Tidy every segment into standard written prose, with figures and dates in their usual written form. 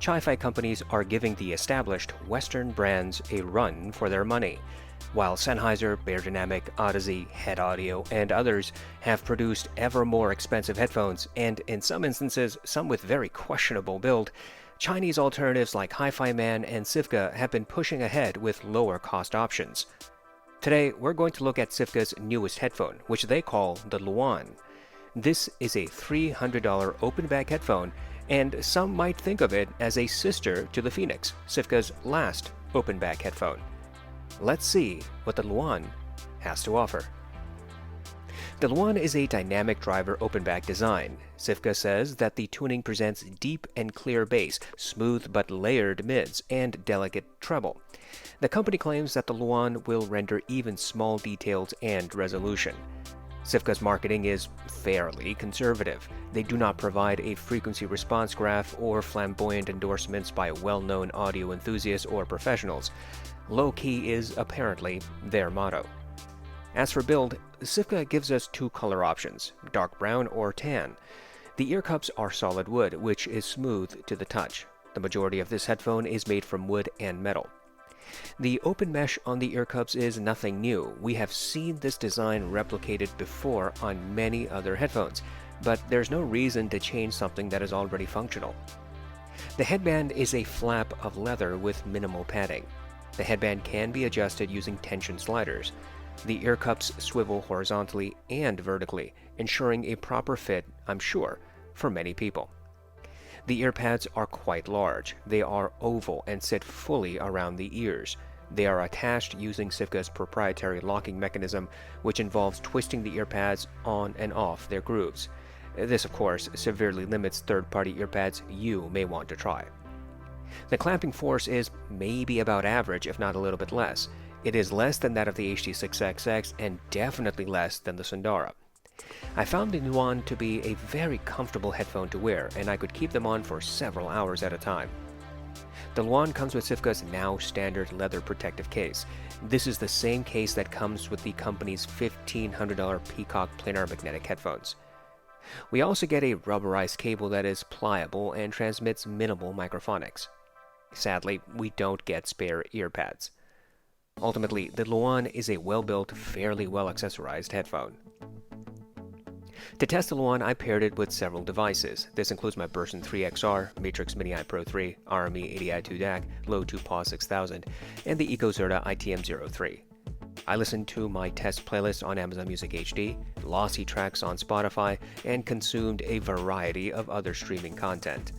Hi-fi companies are giving the established Western brands a run for their money, while Sennheiser, Beyerdynamic, audeze, Head Audio, and others have produced ever more expensive headphones, and in some instances, some with very questionable build. Chinese alternatives like Hi-Fi Man and Sivga have been pushing ahead with lower cost options. Today, we're going to look at Sivga's newest headphone, which they call the Luan. This is a $300 open-back headphone, and some might think of it as a sister to the Phoenix, Sivga's last open-back headphone. Let's see what the Luan has to offer. The Luan is a dynamic driver open-back design. Sivga says that the tuning presents deep and clear bass, smooth but layered mids, and delicate treble. The company claims that the Luan will render even small details and resolution. Sivga's marketing is fairly conservative. They do not provide a frequency response graph or flamboyant endorsements by well-known audio enthusiasts or professionals. Low-key is apparently their motto. As for build, Sivga gives us two color options, dark brown or tan. The ear cups are solid wood, which is smooth to the touch. The majority of this headphone is made from wood and metal. The open mesh on the ear cups is nothing new. We have seen this design replicated before on many other headphones, but there's no reason to change something that is already functional. The headband is a flap of leather with minimal padding. The headband can be adjusted using tension sliders. The ear cups swivel horizontally and vertically, ensuring a proper fit, I'm sure, for many people. The ear pads are quite large. They are oval and sit fully around the ears. They are attached using Sivga's proprietary locking mechanism, which involves twisting the ear pads on and off their grooves. This, of course, severely limits third-party ear pads you may want to try. The clamping force is maybe about average, if not a little bit less. It is less than that of the HD6XX and definitely less than the Sundara. I found the Luan to be a very comfortable headphone to wear, and I could keep them on for several hours at a time. The Luan comes with Sivga's now standard leather protective case. This is the same case that comes with the company's $1,500 Peacock planar magnetic headphones. We also get a rubberized cable that is pliable and transmits minimal microphonics. Sadly, we don't get spare ear pads. Ultimately, the Luan is a well-built, fairly well-accessorized headphone. To test the Luan, I paired it with several devices. This includes my Burson 3 XR, Matrix Mini Pro 3, RME 80i2 DAC, Low 2 PAW 6000, and the EcoZerta ITM03. I listened to my test playlist on Amazon Music HD, lossy tracks on Spotify, and consumed a variety of other streaming content.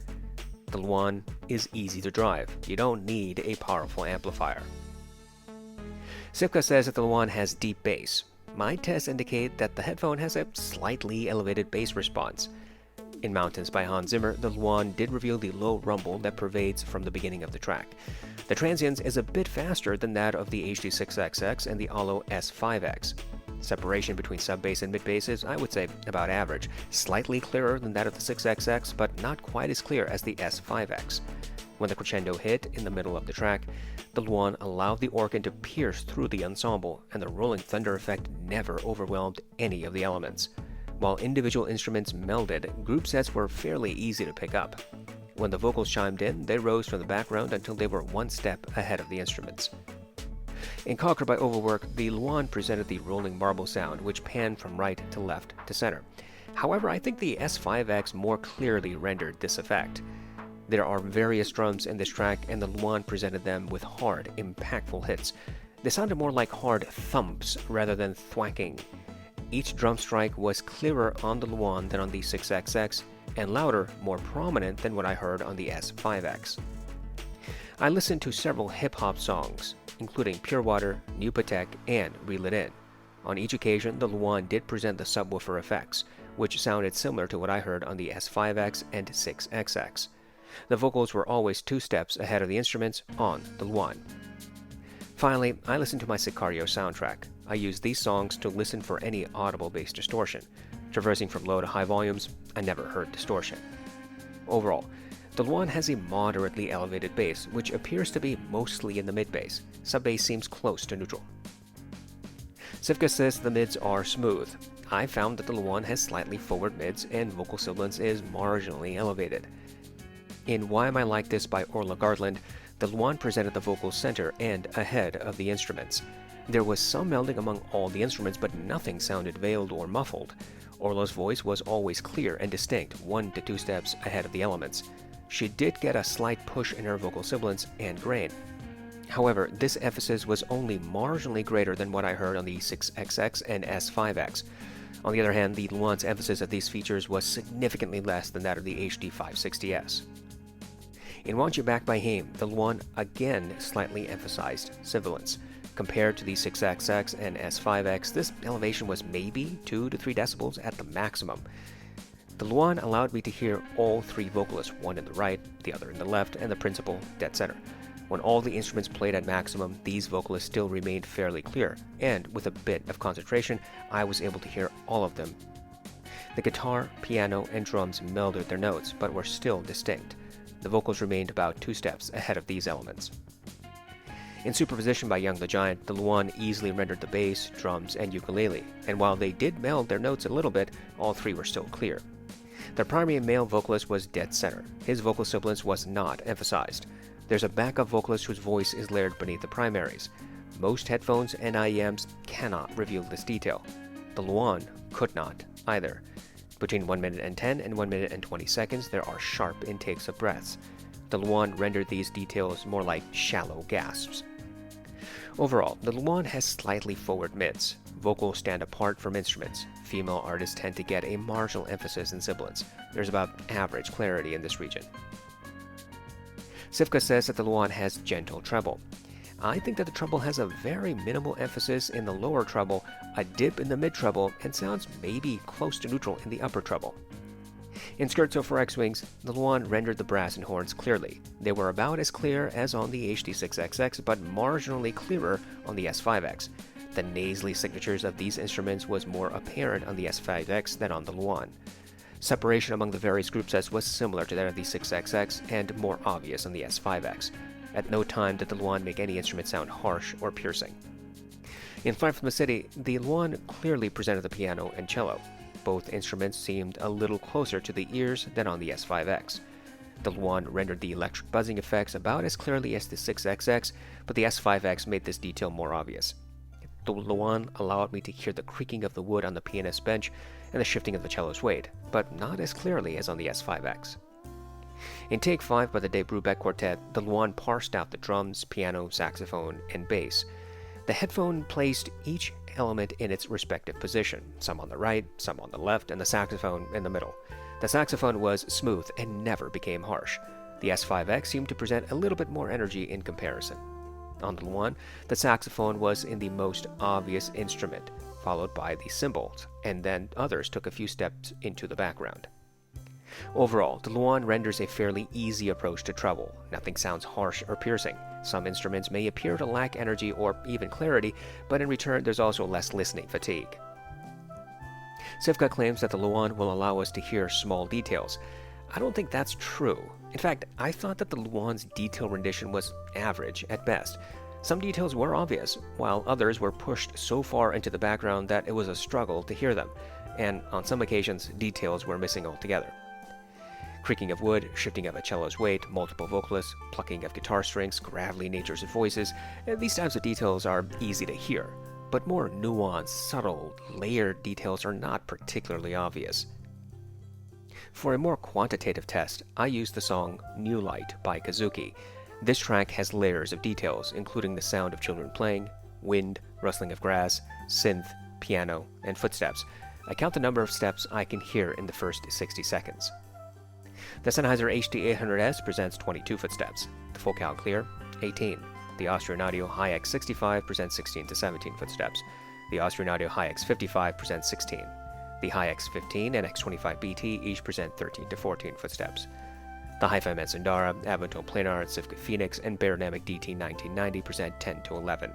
The Luan is easy to drive. You don't need a powerful amplifier. Sivga says that the Luan has deep bass. My tests indicate that the headphone has a slightly elevated bass response. In Mountains by Hans Zimmer, the Luan did reveal the low rumble that pervades from the beginning of the track. The transience is a bit faster than that of the HD6XX and the Allo S5X. Separation between sub-bass and mid-bass is, I would say, about average, slightly clearer than that of the 6XX, but not quite as clear as the S5X. When the crescendo hit in the middle of the track, the Luan allowed the organ to pierce through the ensemble, and the rolling thunder effect never overwhelmed any of the elements. While individual instruments melded, group sets were fairly easy to pick up. When the vocals chimed in, they rose from the background until they were one step ahead of the instruments. In Conquered by Overwork, the Luan presented the rolling marble sound, which panned from right to left to center. However, I think the S5X more clearly rendered this effect. There are various drums in this track, and the Luan presented them with hard, impactful hits. They sounded more like hard thumps rather than thwacking. Each drum strike was clearer on the Luan than on the 6XX, and louder, more prominent than what I heard on the S5X. I listened to several hip-hop songs, including Pure Water, New Patek, and Reel It In. On each occasion, the Luan did present the subwoofer effects, which sounded similar to what I heard on the S5X and 6XX. The vocals were always two steps ahead of the instruments on the Luan. Finally, I listened to my Sicario soundtrack. I used these songs to listen for any audible bass distortion. Traversing from low to high volumes, I never heard distortion. Overall, The Luan has a moderately elevated bass, which appears to be mostly in the mid-bass. Sub-bass seems close to neutral. Sivga says the mids are smooth. I found that the Luan has slightly forward mids and vocal sibilance is marginally elevated. In Why Am I Like This by Orla Gartland, the Luan presented the vocal center and ahead of the instruments. There was some melding among all the instruments, but nothing sounded veiled or muffled. Orla's voice was always clear and distinct, 1 to 2 steps ahead of the elements. She did get a slight push in her vocal sibilance and grain. However, this emphasis was only marginally greater than what I heard on the 6XX and S5X. On the other hand, the Luan's emphasis of these features was significantly less than that of the HD 560S. In Want You Back by Haim, the Luan again slightly emphasized sibilance. Compared to the 6XX and S5X, this elevation was maybe 2 to 3 decibels at the maximum. The Luan allowed me to hear all 3 vocalists, one in the right, the other in the left, and the principal dead center. When all the instruments played at maximum, these vocalists still remained fairly clear, and with a bit of concentration, I was able to hear all of them. The guitar, piano, and drums melded their notes, but were still distinct. The vocals remained about 2 steps ahead of these elements. In superposition by Young the Giant, the Luan easily rendered the bass, drums, and ukulele, and while they did meld their notes a little bit, all 3 were still clear. The primary male vocalist was dead center. His vocal sibilance was not emphasized. There's a backup vocalist whose voice is layered beneath the primaries. Most headphones and IEMs cannot reveal this detail. The Luan could not either. Between 1 minute and 10 and 1 minute and 20 seconds, there are sharp intakes of breaths. The Luan rendered these details more like shallow gasps. Overall, the Luan has slightly forward mids. Vocals stand apart from instruments. Female artists tend to get a marginal emphasis in sibilance. There's about average clarity in this region. Sivga says that the Luan has gentle treble. I think that the treble has a very minimal emphasis in the lower treble, a dip in the mid-treble, and sounds maybe close to neutral in the upper treble. In Scherzo for X-Wings, the Luan rendered the brass and horns clearly. They were about as clear as on the HD6XX, but marginally clearer on the S5X. The nasally signatures of these instruments was more apparent on the S5X than on the Luan. Separation among the various group sets was similar to that of the 6XX and more obvious on the S5X. At no time did the Luan make any instrument sound harsh or piercing. In Flight from the City, the Luan clearly presented the piano and cello. Both instruments seemed a little closer to the ears than on the S5X. The Luan rendered the electric buzzing effects about as clearly as the 6XX, but the S5X made this detail more obvious. The Luan allowed me to hear the creaking of the wood on the pianist's bench and the shifting of the cello's weight, but not as clearly as on the S5X. In Take 5 by the Dave Brubeck Quartet, the Luan parsed out the drums, piano, saxophone, and bass. The headphone placed each element in its respective position, some on the right, some on the left, and the saxophone in the middle. The saxophone was smooth and never became harsh. The S5X seemed to present a little bit more energy in comparison. On the Luan, the saxophone was in the most obvious instrument, followed by the cymbals, and then others took a few steps into the background. Overall, the Luan renders a fairly easy approach to treble. Nothing sounds harsh or piercing. Some instruments may appear to lack energy or even clarity, but in return there's also less listening fatigue. Sivga claims that the Luan will allow us to hear small details. I don't think that's true. In fact, I thought that the Luan's detail rendition was average at best. Some details were obvious, while others were pushed so far into the background that it was a struggle to hear them, and on some occasions, details were missing altogether. Creaking of wood, shifting of a cello's weight, multiple vocalists, plucking of guitar strings, gravelly natures of voices, these types of details are easy to hear, but more nuanced, subtle, layered details are not particularly obvious. For a more quantitative test, I used the song New Light by Kazuki. This track has layers of details, including the sound of children playing, wind, rustling of grass, synth, piano, and footsteps. I count the number of steps I can hear in the first 60 seconds. The Sennheiser HD800S presents 22 footsteps. The Focal Clear, 18. The Austrian Audio Hi-X65 presents 16 to 17 footsteps. The Austrian Audio Hi-X55 presents 16. The Hi-X15 and X25BT each present 13 to 14 footsteps. The Hi-Fi Mansandara, Avantone Planar, Sivga Phoenix, and Baronamic DT1990 present 10 to 11.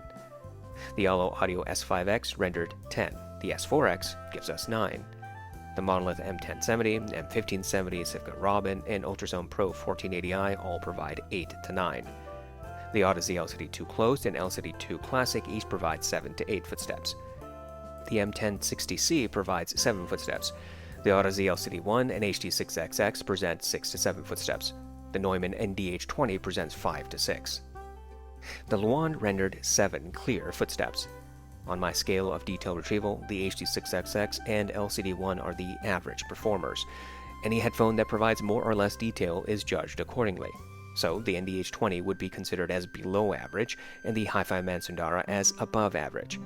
The Allo Audio S5X rendered 10. The S4X gives us 9. The The Monolith M1070, M1570, Sivga Luan, and Ultrasound Pro 1480i all provide 8 to 9. The audeze LCD2 Closed and LCD2 Classic each provide 7 to 8 footsteps. The M1060C provides 7 footsteps. The audeze LCD1 and HD6XX present 6 to 7 footsteps. The Neumann NDH20 presents 5 to 6. The Luan rendered 7 clear footsteps. On my scale of detail retrieval, the HD6XX and LCD1 are the average performers. Any headphone that provides more or less detail is judged accordingly. So the NDH20 would be considered as below average and the hifi Mansundara as above average.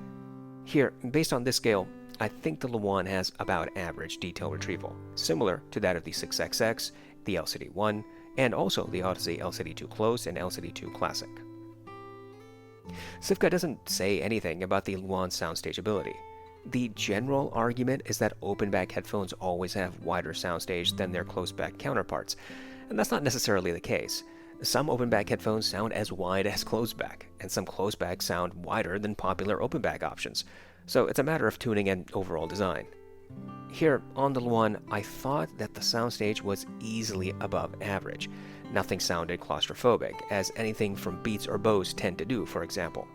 Here, based on this scale, I think the Luan has about average detail retrieval, similar to that of the 6XX, the LCD1, and also the audeze LCD2 Closed and LCD2 Classic. Sivga doesn't say anything about the Luan soundstage ability. The general argument is that open-back headphones always have wider soundstage than their closed-back counterparts, and that's not necessarily the case. Some open-back headphones sound as wide as closed-back, and some closed-back sound wider than popular open-back options, so it's a matter of tuning and overall design. Here, on the Luan, I thought that the soundstage was easily above average. Nothing sounded claustrophobic, as anything from Beats or Bose tend to do, for example.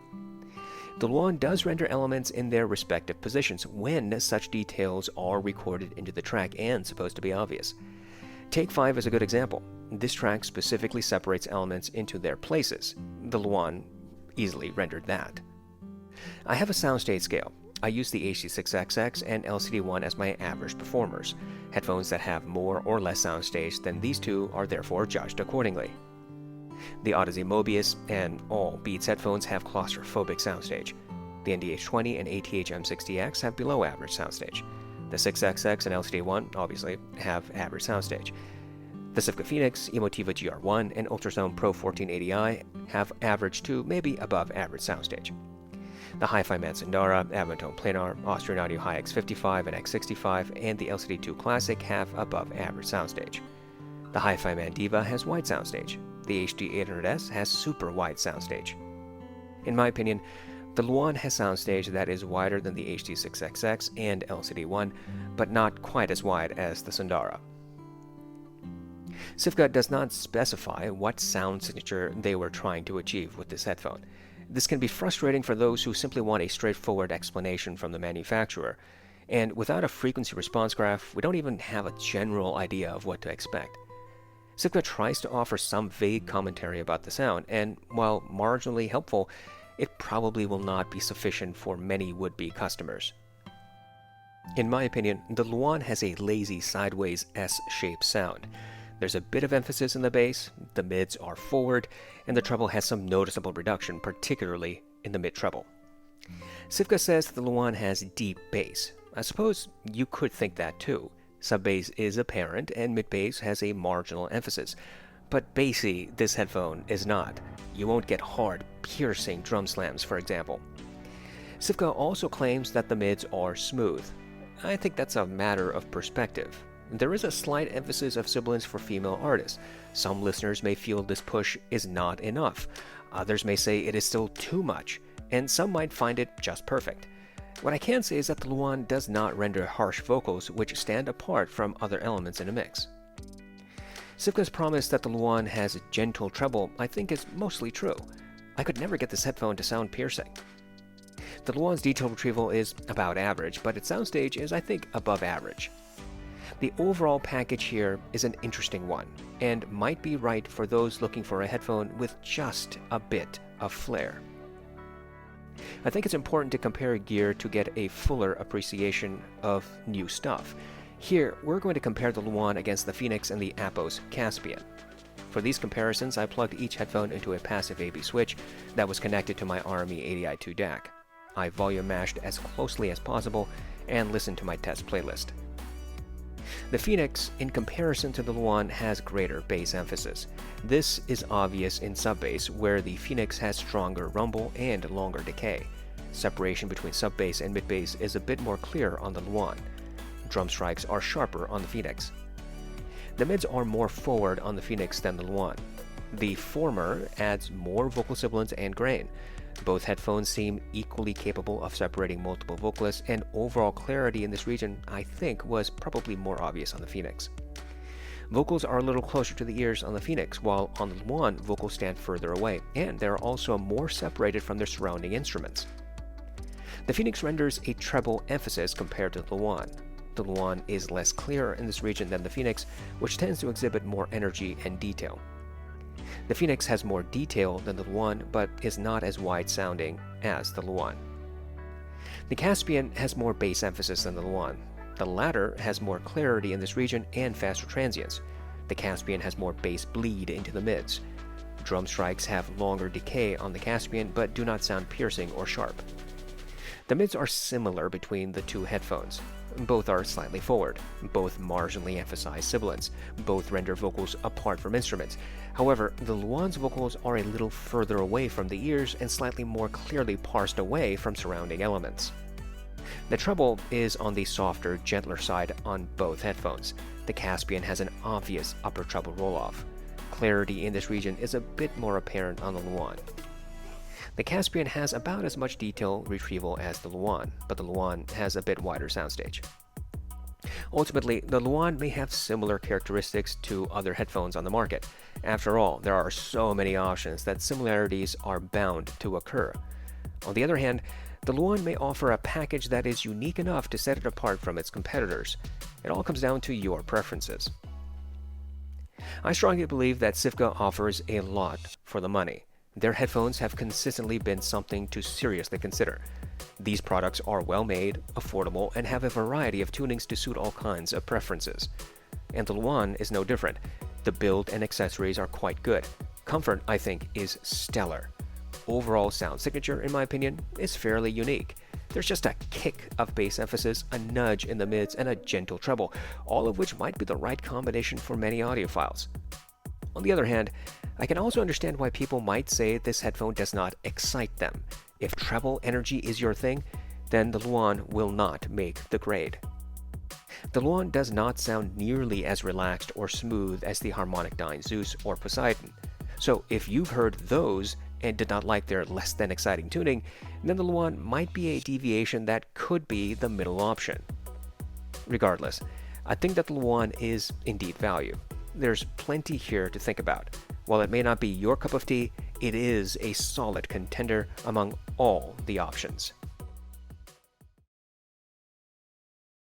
The Luan does render elements in their respective positions when such details are recorded into the track and supposed to be obvious. Take 5 is a good example. This track specifically separates elements into their places. The Luan easily rendered that. I have a soundstage scale. I use the HD6XX and LCD1 as my average performers. Headphones that have more or less soundstage than these two are therefore judged accordingly. The audeze Mobius and all Beats headphones have claustrophobic soundstage. The NDH20 and ATH M60X have below average soundstage. The 6XX and LCD1 obviously have average soundstage. The Sivga Phoenix, Emotiva GR1, and Ultrasound Pro 1480i have average to maybe above average soundstage. The hifi Mansundara, Avantone Planar, Austrian Audio Hi X55 and X65, and the LCD2 Classic have above average soundstage. The hifi Mandiva has wide soundstage. The HD800S has super wide soundstage. In my opinion, the Luan has soundstage that is wider than the HD6XX and LCD1, but not quite as wide as the Sundara. Sivga does not specify what sound signature they were trying to achieve with this headphone. This can be frustrating for those who simply want a straightforward explanation from the manufacturer, and without a frequency response graph, we don't even have a general idea of what to expect. Sivga tries to offer some vague commentary about the sound, and while marginally helpful, it probably will not be sufficient for many would-be customers. In my opinion, the Luan has a lazy sideways S-shaped sound. There's a bit of emphasis in the bass, the mids are forward, and the treble has some noticeable reduction, particularly in the mid-treble. Sivga says that the Luan has deep bass. I suppose you could think that too. Sub-bass is apparent, and mid-bass has a marginal emphasis. But bassy, this headphone is not. You won't get hard, piercing drum slams, for example. Sivga also claims that the mids are smooth. I think that's a matter of perspective. There is a slight emphasis of sibilance for female artists. Some listeners may feel this push is not enough. Others may say it is still too much, and some might find it just perfect. What I can say is that the Luan does not render harsh vocals which stand apart from other elements in a mix. Sivga's promise that the Luan has a gentle treble I think is mostly true. I could never get this headphone to sound piercing. The Luan's detail retrieval is about average, but its soundstage is, I think, above average. The overall package here is an interesting one, and might be right for those looking for a headphone with just a bit of flair. I think it's important to compare gear to get a fuller appreciation of new stuff. Here, we're going to compare the Luan against the Phoenix and the Apos Caspian. For these comparisons, I plugged each headphone into a passive AB switch that was connected to my RME 80i2 DAC. I volume mashed as closely as possible and listened to my test playlist. The Phoenix, in comparison to the Luan, has greater bass emphasis. This is obvious in sub-bass, where the Phoenix has stronger rumble and longer decay. Separation between sub-bass and mid-bass is a bit more clear on the Luan. Drum strikes are sharper on the Phoenix. The mids are more forward on the Phoenix than the Luan. The former adds more vocal sibilance and grain. Both headphones seem equally capable of separating multiple vocalists, and overall clarity in this region, I think, was probably more obvious on the Phoenix. Vocals are a little closer to the ears on the Phoenix, while on the Luan, vocals stand further away, and they're also more separated from their surrounding instruments. The Phoenix renders a treble emphasis compared to the Luan. The Luan is less clear in this region than the Phoenix, which tends to exhibit more energy and detail. The Phoenix has more detail than the Luan, but is not as wide-sounding as the Luan. The Caspian has more bass emphasis than the Luan. The latter has more clarity in this region and faster transients. The Caspian has more bass bleed into the mids. Drum strikes have longer decay on the Caspian, but do not sound piercing or sharp. The mids are similar between the two headphones. Both are slightly forward. Both marginally emphasize sibilants. Both render vocals apart from instruments. However, the Luan's vocals are a little further away from the ears and slightly more clearly parsed away from surrounding elements. The treble is on the softer, gentler side on both headphones. The Caspian has an obvious upper treble roll-off. Clarity in this region is a bit more apparent on the Luan. The Caspian has about as much detail retrieval as the Luan, but the Luan has a bit wider soundstage. Ultimately, the Luan may have similar characteristics to other headphones on the market. After all, there are so many options that similarities are bound to occur. On the other hand, the Luan may offer a package that is unique enough to set it apart from its competitors. It all comes down to your preferences. I strongly believe that Sivga offers a lot for the money. Their headphones have consistently been something to seriously consider. These products are well made, affordable, and have a variety of tunings to suit all kinds of preferences. And the Luan is no different. The build and accessories are quite good. Comfort, I think, is stellar. Overall sound signature, in my opinion, is fairly unique. There's just a kick of bass emphasis, a nudge in the mids, and a gentle treble, all of which might be the right combination for many audiophiles. On the other hand, I can also understand why people might say this headphone does not excite them. If treble energy is your thing, then the Luan will not make the grade. The Luan does not sound nearly as relaxed or smooth as the harmonic dyne Zeus or Poseidon. So if you've heard those and did not like their less than exciting tuning, then the Luan might be a deviation that could be the middle option. Regardless, I think that the Luan is indeed value. There's plenty here to think about. While it may not be your cup of tea, it is a solid contender among all the options.